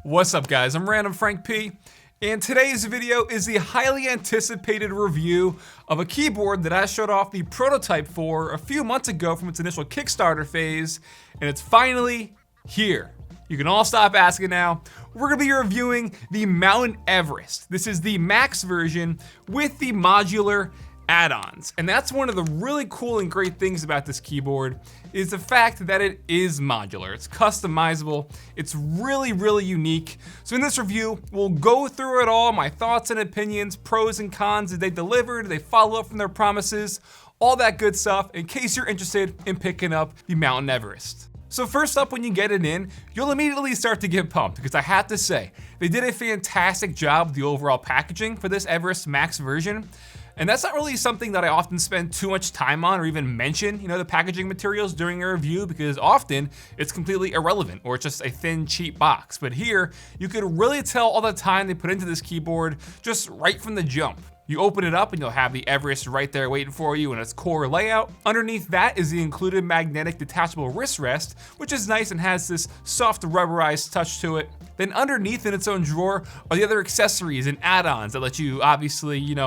What's up guys, I'm randomfrankp, and today's video is the highly anticipated review of a keyboard that I showed off the prototype for a few months ago from its initial Kickstarter phase, and it's finally here. You can all stop asking now. We're gonna be reviewing the Mountain Everest. This is the Max version with the modular add-ons, and that's one of the really cool and great things about this keyboard is the fact that it is modular. It's customizable. It's really unique. So in this review, we'll go through it all, my thoughts and opinions, pros and cons. Did they deliver? Did they follow up from their promises? All that good stuff in case you're interested in picking up the Mountain Everest. So first up, when you get it in, you'll immediately start to get pumped because I have to say, they did a fantastic job with the overall packaging for this Everest Max version. And that's not really something that I often spend too much time on or even mention, the packaging materials during a review, because often it's completely irrelevant or it's just a thin, cheap box. But here, you could really tell all the time they put into this keyboard just right from the jump. You open it up and you'll have the Everest right there waiting for you in its core layout. Underneath that is the included magnetic detachable wrist rest, which is nice and has this soft rubberized touch to it. Then underneath in its own drawer are the other accessories and add-ons that let you obviously,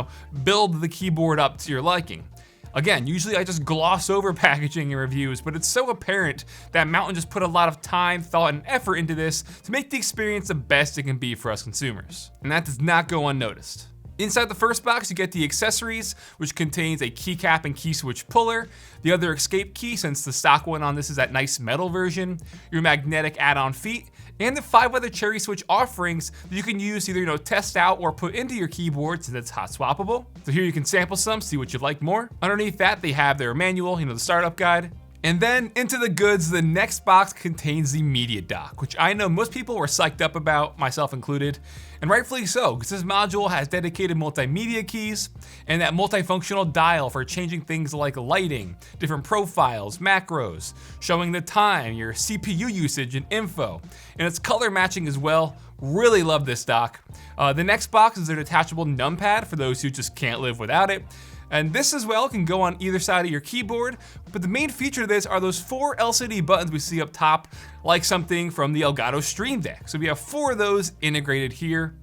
build the keyboard up to your liking. Again, usually I just gloss over packaging in reviews, but it's so apparent that Mountain just put a lot of time, thought, and effort into this to make the experience the best it can be for us consumers. And that does not go unnoticed. Inside the first box, you get the accessories, which contains a keycap and key switch puller, the other escape key, since the stock one on this is that nice metal version, your magnetic add-on feet, and the 5 other cherry switch offerings that you can use to either test out or put into your keyboard since it's hot swappable. So here you can sample some, see what you like more. Underneath that, they have their manual, the startup guide. And then into the goods, the next box contains the media dock, which I know most people were psyched up about, myself included, and rightfully so, because this module has dedicated multimedia keys and that multifunctional dial for changing things like lighting, different profiles, macros, showing the time, your CPU usage and info, and it's color matching as well. Really love this dock. The next box is a detachable numpad for those who just can't live without it. And this as well can go on either side of your keyboard, but the main feature of this are those 4 LCD buttons we see up top, like something from the Elgato Stream Deck. So we have 4 of those integrated here.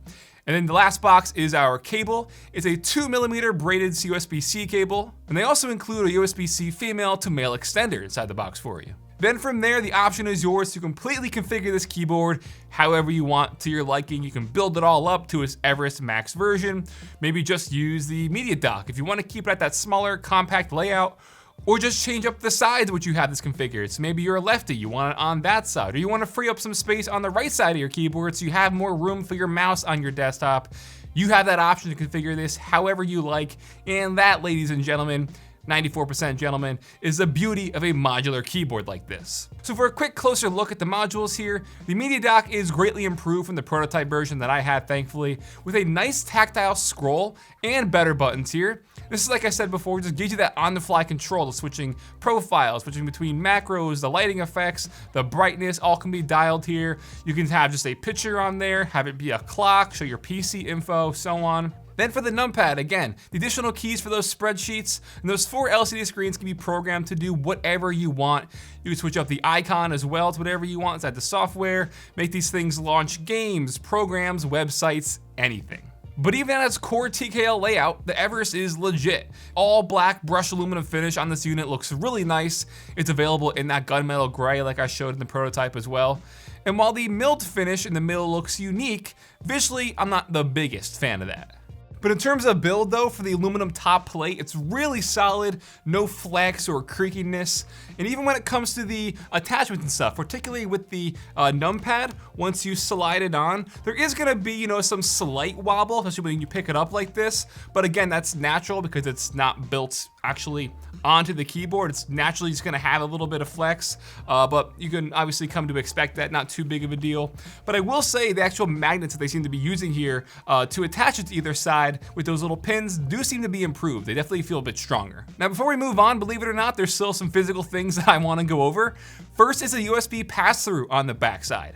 And then the last box is our cable. It's a 2mm braided USB-C cable, and they also include a USB-C female to male extender inside the box for you. Then from there, the option is yours to completely configure this keyboard however you want to your liking. You can build it all up to its Everest Max version. Maybe just use the media dock if you want to keep it at that smaller, compact layout, or just change up the sides which you have this configured. So maybe you're a lefty, you want it on that side, or you want to free up some space on the right side of your keyboard so you have more room for your mouse on your desktop. You have that option to configure this however you like, and that, ladies and gentlemen, 94% gentlemen, is the beauty of a modular keyboard like this. So for a quick closer look at the modules here, the media dock is greatly improved from the prototype version that I had, thankfully, with a nice tactile scroll and better buttons here. This is, like I said before, just gives you that on-the-fly control of switching profiles, switching between macros, the lighting effects, the brightness, all can be dialed here. You can have just a picture on there, have it be a clock, show your PC info, so on. Then for the numpad, again, the additional keys for those spreadsheets, and those 4 LCD screens can be programmed to do whatever you want. You can switch up the icon as well to whatever you want inside the software, make these things launch games, programs, websites, anything. But even at its core TKL layout, the Everest is legit. All black brushed aluminum finish on this unit looks really nice. It's available in that gunmetal gray like I showed in the prototype as well. And while the milled finish in the middle looks unique, visually I'm not the biggest fan of that. But in terms of build though, for the aluminum top plate, it's really solid, no flex or creakiness. And even when it comes to the attachments and stuff, particularly with the numpad, once you slide it on, there is gonna be, some slight wobble, especially when you pick it up like this. But again, that's natural because it's not built actually onto the keyboard. It's naturally just gonna have a little bit of flex, but you can obviously come to expect that, not too big of a deal. But I will say the actual magnets that they seem to be using here to attach it to either side with those little pins do seem to be improved. They definitely feel a bit stronger. Now before we move on, believe it or not, there's still some physical things that I wanna go over. First is a USB pass-through on the backside.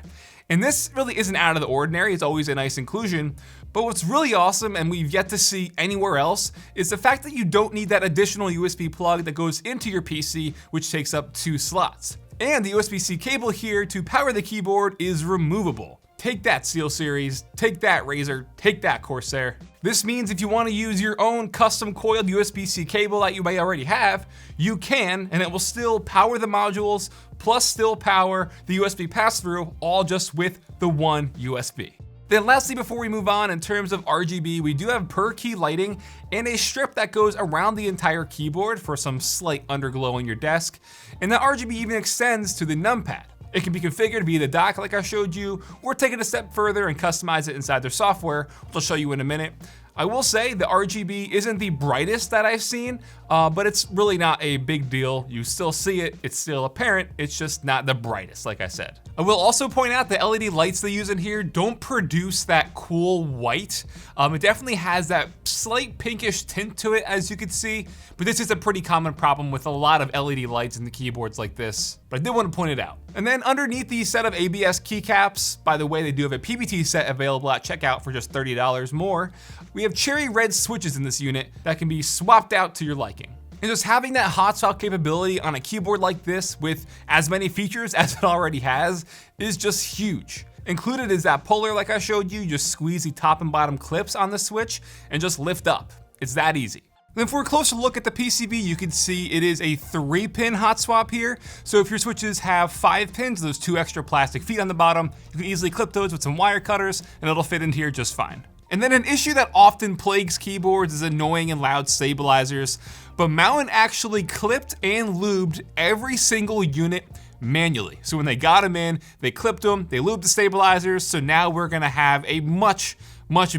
And this really isn't out of the ordinary, it's always a nice inclusion, but what's really awesome and we've yet to see anywhere else is the fact that you don't need that additional USB plug that goes into your PC, which takes up 2 slots. And the USB-C cable here to power the keyboard is removable. Take that, SteelSeries. Take that, Razer. Take that, Corsair. This means if you want to use your own custom coiled USB-C cable that you may already have, you can, and it will still power the modules, plus still power the USB pass-through, all just with the one USB. Then lastly, before we move on, in terms of RGB, we do have per key lighting and a strip that goes around the entire keyboard for some slight underglow on your desk. And that RGB even extends to the numpad. It can be configured via the dock like I showed you, or take it a step further and customize it inside their software, which I'll show you in a minute. I will say the RGB isn't the brightest that I've seen, but it's really not a big deal. You still see it, it's still apparent, it's just not the brightest, like I said. I will also point out the LED lights they use in here don't produce that cool white. It definitely has that slight pinkish tint to it, as you can see, but this is a pretty common problem with a lot of LED lights in the keyboards like this, but I did want to point it out. And then underneath the set of ABS keycaps, by the way, they do have a PBT set available at checkout for just $30 more. We have cherry red switches in this unit that can be swapped out to your liking. And just having that hot swap capability on a keyboard like this with as many features as it already has is just huge. Included is that puller like I showed you. Just squeeze the top and bottom clips on the switch and just lift up. It's that easy. Then for a closer look at the PCB, you can see it is a 3-pin hot swap here. So if your switches have 5 pins, those 2 extra plastic feet on the bottom, you can easily clip those with some wire cutters and it'll fit in here just fine. And then an issue that often plagues keyboards is annoying and loud stabilizers, but Mountain actually clipped and lubed every single unit manually. So when they got them in, they clipped them, they lubed the stabilizers, so now we're gonna have a much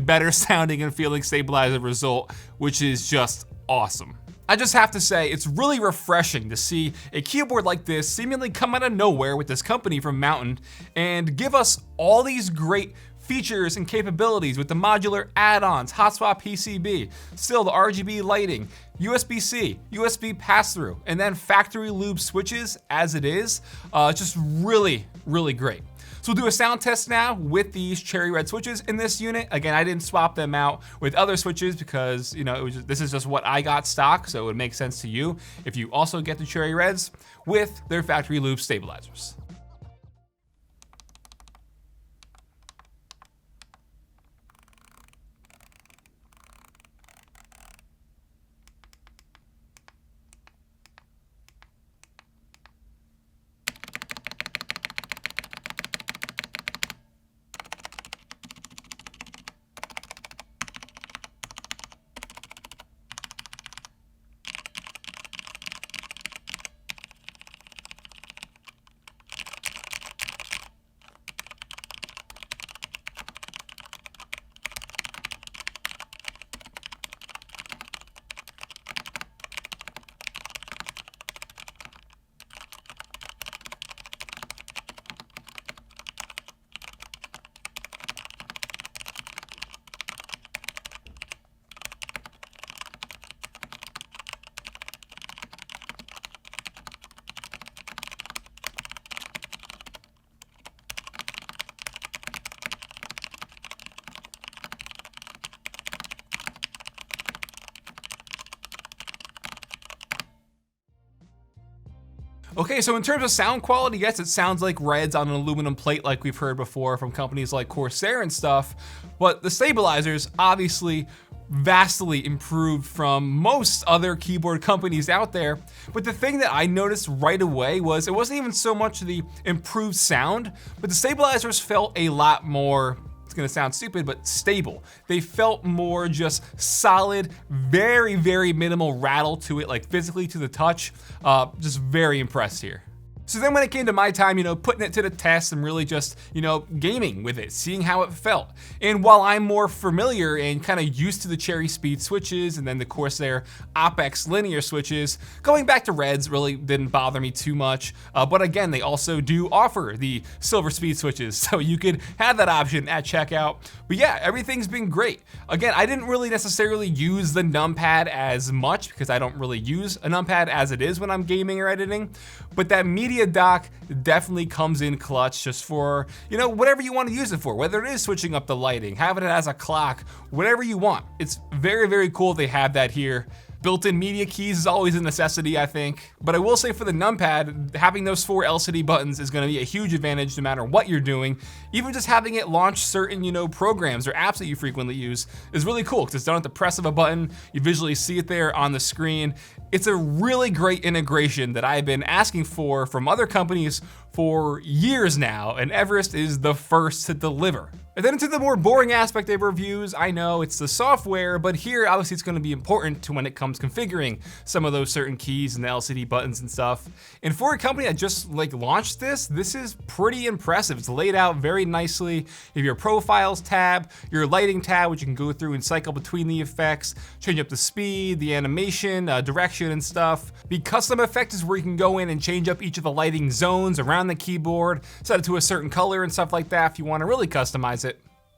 better sounding and feeling stabilizer result, which is just awesome. I just have to say, it's really refreshing to see a keyboard like this seemingly come out of nowhere with this company from Mountain and give us all these great features and capabilities with the modular add-ons, hot swap PCB, still the RGB lighting, USB-C, USB pass-through, and then factory lube switches as it is. Just really great. So we'll do a sound test now with these cherry red switches in this unit. Again, I didn't swap them out with other switches because, you know, this is just what I got stock, so it would make sense to you if you also get the cherry reds with their factory lube stabilizers. Okay, so in terms of sound quality, yes, it sounds like reds on an aluminum plate like we've heard before from companies like Corsair and stuff, but the stabilizers obviously vastly improved from most other keyboard companies out there. But the thing that I noticed right away was it wasn't even so much the improved sound, but the stabilizers felt a lot more, it's gonna sound stupid, but stable. They felt more just solid, very minimal rattle to it, like physically to the touch. Just very impressed here. So then when it came to my time, putting it to the test and really just, gaming with it, seeing how it felt. And while I'm more familiar and kind of used to the Cherry Speed switches and then the Corsair OpX linear switches, going back to reds really didn't bother me too much. But again, they also do offer the Silver Speed switches, so you could have that option at checkout. But yeah, everything's been great. Again, I didn't really necessarily use the numpad as much because I don't really use a numpad as it is when I'm gaming or editing, but that media dock definitely comes in clutch just for, whatever you want to use it for, whether it is switching up the lighting, having it as a clock, whatever you want. It's very cool they have that here. Built-in media keys is always a necessity, I think. But I will say for the numpad, having those 4 LCD buttons is gonna be a huge advantage no matter what you're doing. Even just having it launch certain, programs or apps that you frequently use is really cool because it's done at the press of a button. You visually see it there on the screen. It's a really great integration that I've been asking for from other companies for years now, and Everest is the first to deliver. And then into the more boring aspect of reviews, I know it's the software, but here obviously it's gonna be important to when it comes configuring some of those certain keys and the LCD buttons and stuff. And for a company that just launched this is pretty impressive. It's laid out very nicely. You have your profiles tab, your lighting tab, which you can go through and cycle between the effects, change up the speed, the animation, direction and stuff. The custom effect is where you can go in and change up each of the lighting zones around the keyboard, set it to a certain color and stuff like that if you wanna really customize it.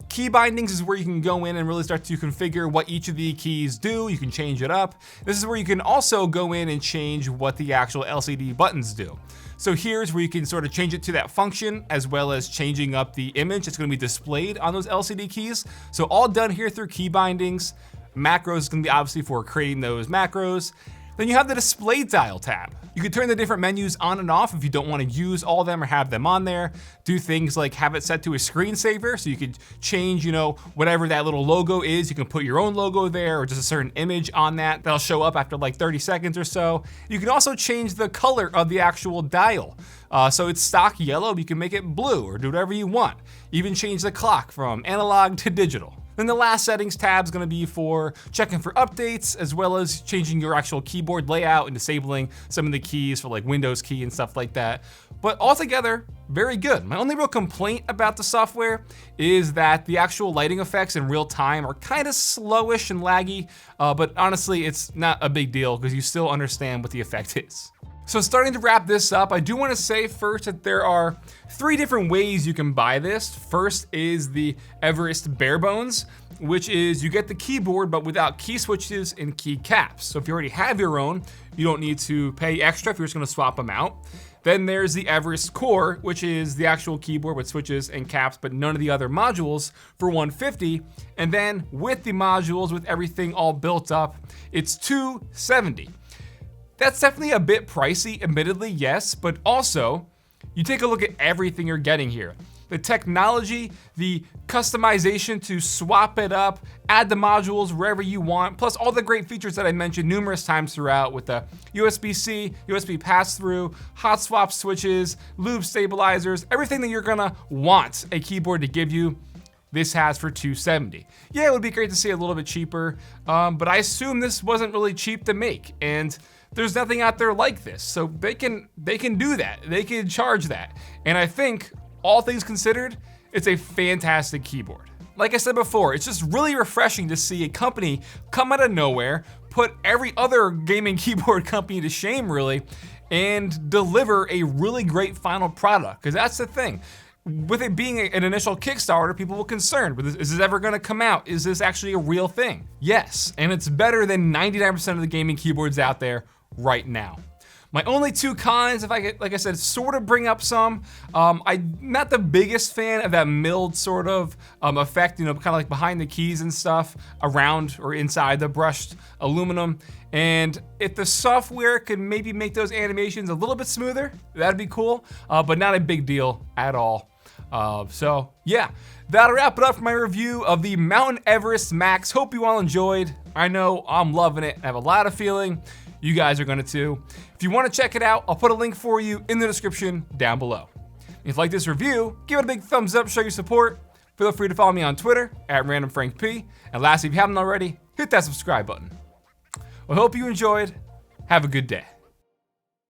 Key bindings is where you can go in and really start to configure what each of the keys do. You can change it up. This is where you can also go in and change what the actual LCD buttons do. So here's where you can sort of change it to that function as well as changing up the image that's gonna be displayed on those LCD keys. So all done here through key bindings. Macros is gonna be obviously for creating those macros. Then you have the display dial tab. You can turn the different menus on and off if you don't want to use all of them or have them on there. Do things like have it set to a screensaver so you could change, whatever that little logo is. You can put your own logo there or just a certain image on that. That'll show up after like 30 seconds or so. You can also change the color of the actual dial. So it's stock yellow, but you can make it blue or do whatever you want. Even change the clock from analog to digital. Then the last settings tab is gonna be for checking for updates, as well as changing your actual keyboard layout and disabling some of the keys for like Windows key and stuff like that. But altogether, very good. My only real complaint about the software is that the actual lighting effects in real time are kind of slowish and laggy, but honestly, it's not a big deal because you still understand what the effect is. So starting to wrap this up, I do want to say first that there are 3 different ways you can buy this. First is the Everest Bare Bones, which is you get the keyboard but without key switches and key caps. So if you already have your own, you don't need to pay extra if you're just going to swap them out. Then there's the Everest Core, which is the actual keyboard with switches and caps, but none of the other modules for $150. And then with the modules, with everything all built up, it's $270. That's definitely a bit pricey, admittedly, yes, but also, you take a look at everything you're getting here. The technology, the customization to swap it up, add the modules wherever you want, plus all the great features that I mentioned numerous times throughout with the USB-C, USB pass-through, hot swap switches, loop stabilizers, everything that you're gonna want a keyboard to give you. This has for $270. Yeah, it would be great to see a little bit cheaper, but I assume this wasn't really cheap to make, and there's nothing out there like this. So they can do that. They can charge that. And I think, all things considered, it's a fantastic keyboard. Like I said before, it's just really refreshing to see a company come out of nowhere, put every other gaming keyboard company to shame really, and deliver a really great final product. Because that's the thing. With it being an initial Kickstarter, people were concerned, is this ever gonna come out? Is this actually a real thing? Yes, and it's better than 99% of the gaming keyboards out there right now. My only 2 cons, if I could, like I said, sort of bring up some, I'm not the biggest fan of that milled sort of effect, kind of like behind the keys and stuff, around or inside the brushed aluminum. And if the software could maybe make those animations a little bit smoother, that'd be cool, but not a big deal at all. So yeah, that'll wrap it up for my review of the Mount Everest Max. Hope you all enjoyed. I know I'm loving it. I have a lot of feeling you guys are gonna too. If you wanna check it out, I'll put a link for you in the description down below. If you like this review, give it a big thumbs up, show your support. Feel free to follow me on Twitter at randomfrankp. And lastly, if you haven't already, hit that subscribe button. Well, I hope you enjoyed. Have a good day.